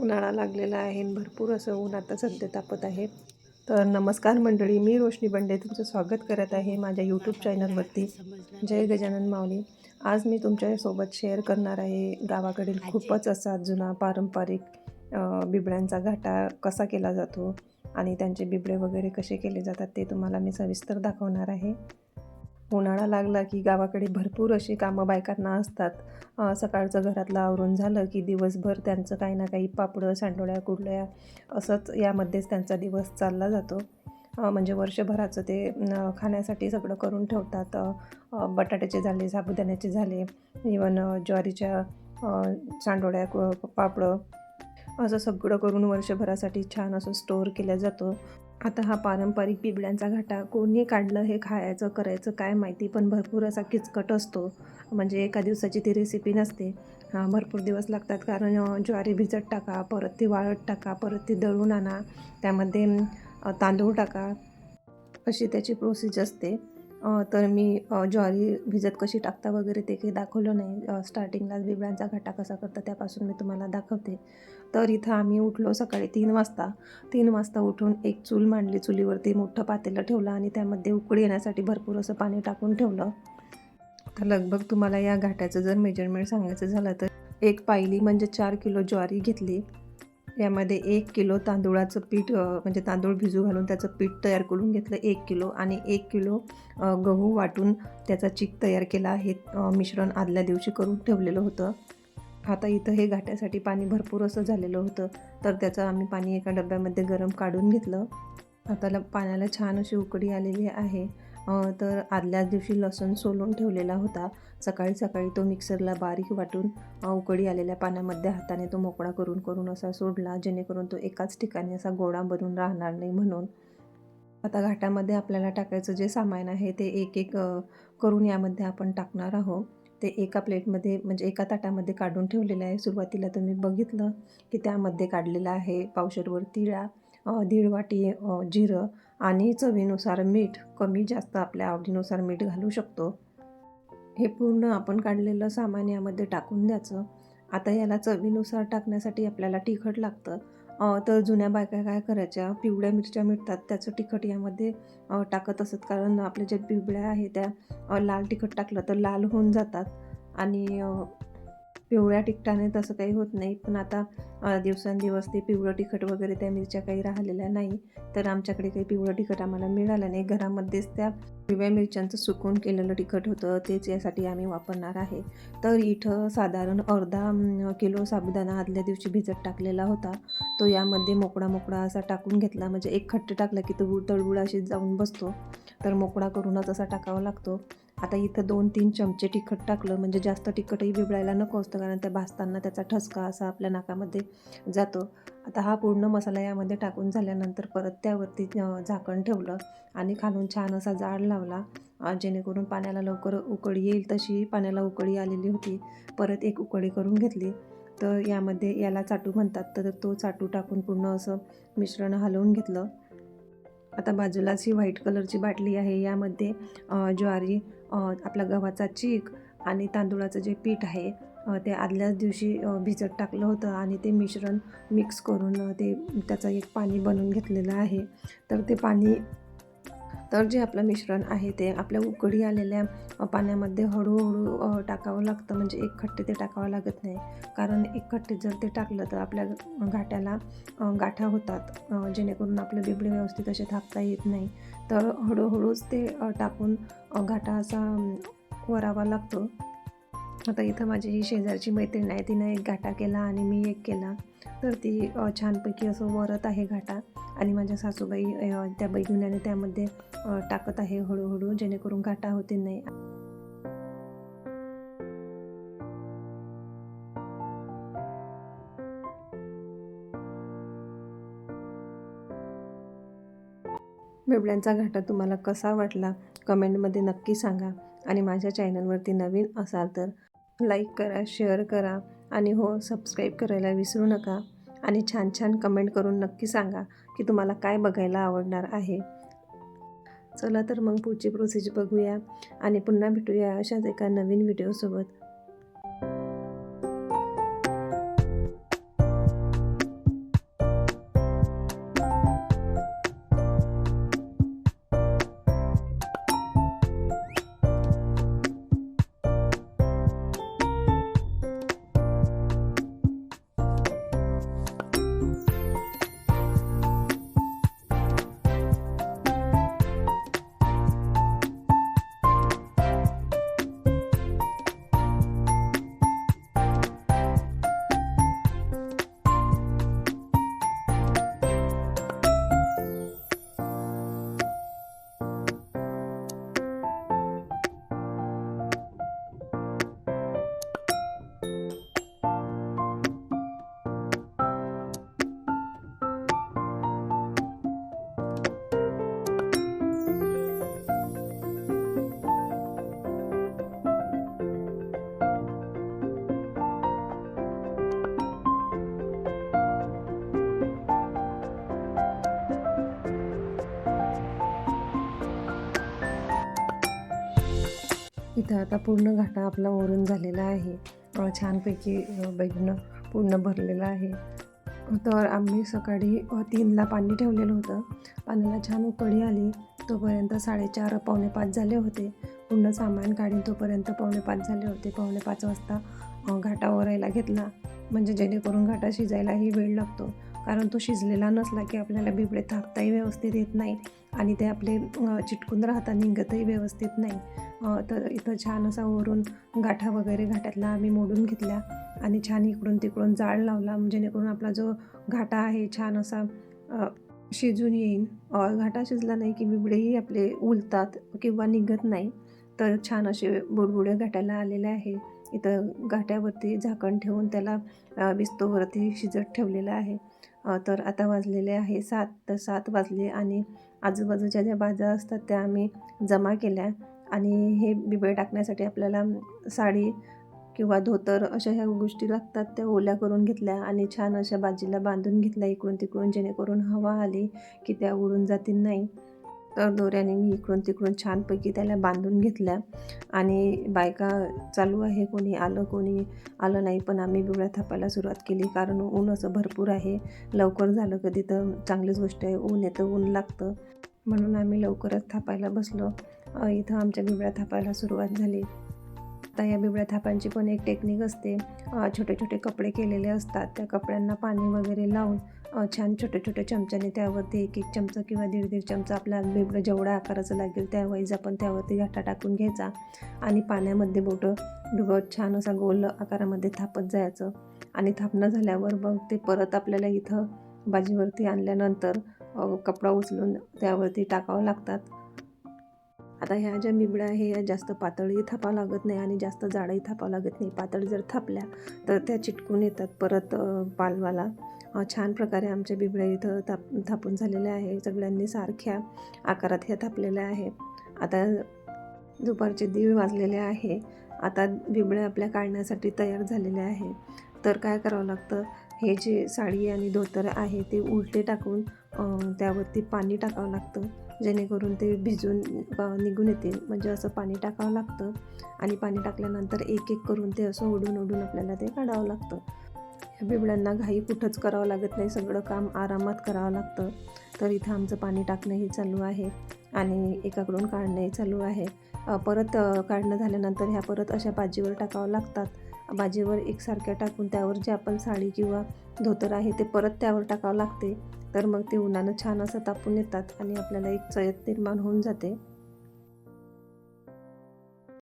उन्हाळा लागलेला आहे आणि भरपूर असं ऊन आता सध्या तापत आहे. तर नमस्कार मंडळी, मी रोशनी बंडे तुमचं स्वागत करत आहे माझ्या यूट्यूब चॅनलवरती. जय गजानन माऊली. आज मी तुमच्यासोबत शेअर करणार आहे गावाकडील खूपच असा जुना पारंपरिक बिबड्यांचा घाटा कसा केला जातो आणि त्यांचे बिबडे वगैरे कसे केले जातात ते तुम्हाला मी सविस्तर दाखवणार आहे. उन्हाळा लागला की गावाकडे भरपूर अशी कामं बायकांना असतात. सकाळचं घरातलं आवरून झालं की दिवसभर त्यांचं काही ना काही पापडं, सांडोळ्या, कुरडया असंच यामध्येच त्यांचा दिवस चालला जातो. म्हणजे वर्षभराचं ते खाण्यासाठी सगळं करून ठेवतात. बटाट्याचे झाले, साबुदाण्याचे झाले, इवन ज्वारीच्या सांडोळ्या, पापडं असं सगळं करून वर्षभरासाठी छान असं स्टोअर केलं जातं. आता हा पारंपरिक बिबड्यांचा घाटा कोणी काढलं हे खायचं करायचं काय माहिती, पण भरपूर असा किचकट असतो. म्हणजे एका दिवसाची ती रेसिपी नसते. भरपूर दिवस लागतात, कारण ज्वारी भिजत टाका, परत ती वाळत टाका, परत ती दळून आणा, त्यामध्ये तांदूळ टाका, अशी त्याची प्रोसेस असते. तर मी ज्वारी भिजत कशी टाकता वगैरे ते काही दाखवलं नाही. स्टार्टिंगला बिबड्यांचा घाटा कसा करता त्यापासून मी तुम्हाला दाखवते. तर इथं आम्ही उठलो सकाळी 3 वाजता उठून एक चूल मांडली. चुलीवरती मोठं पातेलं ठेवलं आणि त्यामध्ये उकळी येण्यासाठी भरपूर असं पाणी टाकून ठेवलं. तर लगभग तुम्हाला या घाट्याचं जर मेजरमेंट सांगायचं झालं तर एक पायली म्हणजे 4 किलो ज्वारी घेतली. यामध्ये 1 किलो तांदूळाचं पीठ, म्हणजे तांदूळ भिजू घालून त्याचं पीठ तयार करून घेतलं 1 किलो, आणि 1 किलो गहू वाटून त्याचा चीक तयार केला आहे. मिश्रण आदल्या दिवशी करून ठेवलेलं होतं. आता इथं हे घाट्यासाठी पाणी भरपूर असं झालेलं होतं, तर त्याचं आम्ही पाणी एका डब्यामध्ये गरम काढून घेतलं. आता पाण्याला छान अशी उकळी आलेली आहे. तर आदल्याच दिवशी लसूण सोलून ठेवलेला होता. सकाळी सकाळी तो मिक्सरला बारीक वाटून उकळी आलेल्या पाण्यामध्ये हाताने तो मोकळा करून करून असा सोडला, जेणेकरून तो एकाच ठिकाणी असा गोळा बनून राहणार नाही म्हणून. आता घाटामध्ये आपल्याला टाकायचं जे सामान आहे ते एक एक करून यामध्ये आपण टाकणार आहोत. ते एका प्लेटमध्ये म्हणजे एका ताटामध्ये काढून ठेवलेलं आहे. सुरुवातीला तुम्ही बघितलं की त्यामध्ये काढलेलं आहे पावशेरभर तिळा, 1.5 वाटी जिरं आणि चवीनुसार मीठ. कमी जास्त आपल्या आवडीनुसार मीठ घालू शकतो. हे पूर्ण आपण काढलेलं सामान यामध्ये टाकून द्यायचं. आता याला चवीनुसार टाकण्यासाठी आपल्याला तिखट लागतं. तर जुन्या बायका काय करायच्या, पिवळ्या मिरच्या मिळतात त्याचं तिखट यामध्ये टाकत असत, कारण आपल्या ज्या बिबळ्या आहे त्या लाल तिखट टाकलं तर लाल होऊन जातात आणि पिवळ्या तिखटाने तसं काही होत नाही. पण आता दिवसेंदिवस ते पिवळं तिखट वगैरे त्या मिरच्या काही राहिलेल्या नाही, तर आमच्याकडे काही पिवळं तिखट आम्हाला मिळालं नाही. घरामध्येच त्या हिरव्या मिरच्यांचं सुकवून केलेलं तिखट होतं, तेच यासाठी आम्ही वापरणार आहे. तर इथं साधारण अर्धा किलो साबुदाणा आदल्या दिवशी भिजत टाकलेला होता, तो यामध्ये मोकळा मोकळा असा टाकून घेतला. म्हणजे एक खट्ट टाकला की तो तळगुळ अशी जाऊन बसतो, तर मोकळा करूनच असा टाकावा लागतो. आता इथं 2-3 चमचे तिखट टाकलं, म्हणजे जास्त तिखटही बिबडायला नको असतं, कारण त्या भाजताना त्याचा ठसका असा आपल्या नाकामध्ये जातो. आता हा पूर्ण मसाला यामध्ये टाकून झाल्यानंतर परत त्यावरती झाकण ठेवलं आणि खालून छान असा जाळ लावला, जेणेकरून पाण्याला लवकर उकळी येईल. तशी पाण्याला उकळी आलेली होती. परत एक उकळी करून घेतली. तर यामध्ये याला चाटू म्हणतात, तर तो चाटू टाकून पूर्ण असं मिश्रण हलवून घेतलं. आता बाजूलाच ही व्हाईट कलरची बाटली आहे, यामध्ये ज्वारी, आपला गव्हाचा चीक आणि तांदूळाचं जे पीठ आहे ते आदल्याच दिवशी भिजत टाकलं होतं आणि ते मिश्रण मिक्स करून ते त्याचं एक पाणी बनवून घेतलेलं आहे. तर ते पाणी, तर जे आपलं मिश्रण आहे ते आपल्या उकळी आलेल्या पाण्यामध्ये हळूहळू टाकावं लागतं. म्हणजे एक खट्टे ते टाकावं लागत नाही, कारण एक खट्टे जर ते टाकलं तर आपल्या घाट्याला गाठा होतात, जेणेकरून आपले बिबडे व्यवस्थित असे थापता येत नाही. तर हळूहळूच ते टाकून घाटा असा वरावा लागतो. आता इथं माझी ही शेजारची मैत्रीण आहे, तिनं एक घाटा केला आणि मी एक केला, तर ती छानपैकी असं वरत आहे घाटा, आणि माझ्या सासूबाई त्या बैगुण्याने त्यामध्ये टाकत आहे हळूहळू, जेणेकरून घाटा होते नाही. बिबड्यांचा घाटा तुम्हाला कसा वाटला कमेंटमध्ये नक्की सांगा, आणि माझ्या चॅनलवरती नवीन असाल तर लाईक करा, शेअर करा, आणि हो, सबस्क्राईब करायला विसरू नका. आणि छान छान कमेंट करून नक्की सांगा की तुम्हाला काय बघायला आवडणार आहे. चला तर मग पुढची प्रोसेस बघूया आणि पुन्हा भेटूया अशाच एका नवीन व्हिडिओसोबत. इथं आता पूर्ण घाटा आपला ओरून झालेला आहे. छानपैकी बैगनं पूर्ण भरलेलं आहे. तर आम्ही सकाळी 3ला पाणी ठेवलेलं होतं. पाण्याला छान उकळी आली तोपर्यंत 4:30 पावणे 5 झाले होते. पूर्ण सामान काढीन तोपर्यंत 4:45 झाले होते. 4:45 वाजता घाटा ओरायला घेतला, म्हणजे जेणेकरून घाटा शिजायलाही वेळ लागतो. कारण तो शिजलेला नसला की आपल्याला बिबडे थापताही व्यवस्थित येत नाही आणि ते आपले चिटकून राहता, निघतही व्यवस्थित नाही. तर इथं छान असा वरून गाठा वगैरे घाट्यातला आम्ही मोडून घेतल्या आणि छान इकडून तिकडून जाळ लावला, जेणेकरून आपला जो घाटा आहे छान असा शिजून येईल. घाटा शिजला नाही की बिबडेही आपले उलतात किंवा निघत नाही. तर छान असे बुडबुडे घाट्याला आलेले आहे. इथं घाट्यावरती झाकण ठेवून त्याला विस्तूवरती शिजत ठेवलेलं आहे. तर आता वाजलेले आहे 7. तर 7 वाजले आणि आजूबाजूच्या ज्या बाजा असतात त्या आम्ही जमा केल्या आणि हे बिबळे टाकण्यासाठी आपल्याला साडी किंवा धोतर अशा ह्या गोष्टी लागतात, त्या ओल्या करून घेतल्या आणि छान अशा बाजीला बांधून घेतल्या इकडून तिकडून, जेणेकरून हवा आली की त्या उडून जातील नाही. तर दोऱ्याने मी इकडून तिकडून छानपैकी त्याला बांधून घेतल्या आणि बायका चालू आहे, कोणी आलं नाही, पण आम्ही बिबळ्या थापायला सुरुवात केली. कारण ऊन असं भरपूर आहे. लवकर झालं कधी तर चांगलीच गोष्ट आहे. ऊन येतं, ऊन लागतं, म्हणून आम्ही लवकरच थापायला बसलो. इथं आमच्या बिबळ्या थापायला सुरुवात झाली. आता या बिबळ्या थापांची पण एक टेक्निक असते. छोटे छोटे कपडे केलेले असतात, त्या कपड्यांना पाणी वगैरे लावून छान छोटे छोटे चमच्याने त्यावरती 1-1 चमचा किंवा 1.5-1.5 चमचा आपल्या बिबडं जेवढ्या आकाराचं लागेल त्यावेळेस आपण त्यावरती घाटा टाकून घ्यायचा आणि पाण्यामध्ये बोटं डुबत छान असा गोल आकारामध्ये थापत जायचं. आणि थापणं झाल्यावर मग ते परत आपल्याला इथं बाजीवरती आणल्यानंतर कपडा उचलून त्यावरती टाकावं लागतात. आता ह्या ज्या बिबड्या आहे या जास्त पातळही थापावं लागत नाही आणि जास्त जाडही थापावं लागत नाही. पातळ जर थापल्या तर त्या चिटकून येतात परत पालवाला. छान प्रकारे आमच्या बिबड्या इथं थापून झालेल्या आहे. सगळ्यांनी सारख्या आकारात ह्या थापलेल्या आहे. आता दुपारचे 1:30 वाजलेले आहे. आता बिबड्या आपल्या काढण्यासाठी तयार झालेल्या आहे. तर काय करावं लागतं, हे जे साडी आणि धोतर आहे ते उलटे टाकून त्यावरती पाणी टाकावं लागतं, जेणेकरून ते भिजून निघून येतील. म्हणजे असं पाणी टाकावं लागतं आणि पाणी टाकल्यानंतर एक एक करून ते असं ओढून ओढून आपल्याला ते काढावं लागतं. ह्या बिबड्यांना घाई कुठंच करावं लागत नाही, सगळं काम आरामात करावं लागतं. तर इथं आमचं पाणी टाकणंही चालू आहे आणि एकाकडून काढणंही चालू आहे. परत काढणं झाल्यानंतर ह्या परत अशा बाजीवर टाकावं लागतात. बाजीवर एकसारख्या टाकून त्यावर जे आपण साडी किंवा धोतर आहे ते परत त्यावर टाकावं लागते. तर मग ते उन्हानं छान असं तापून येतात आणि आपल्याला एक चयत निर्माण होऊन जाते.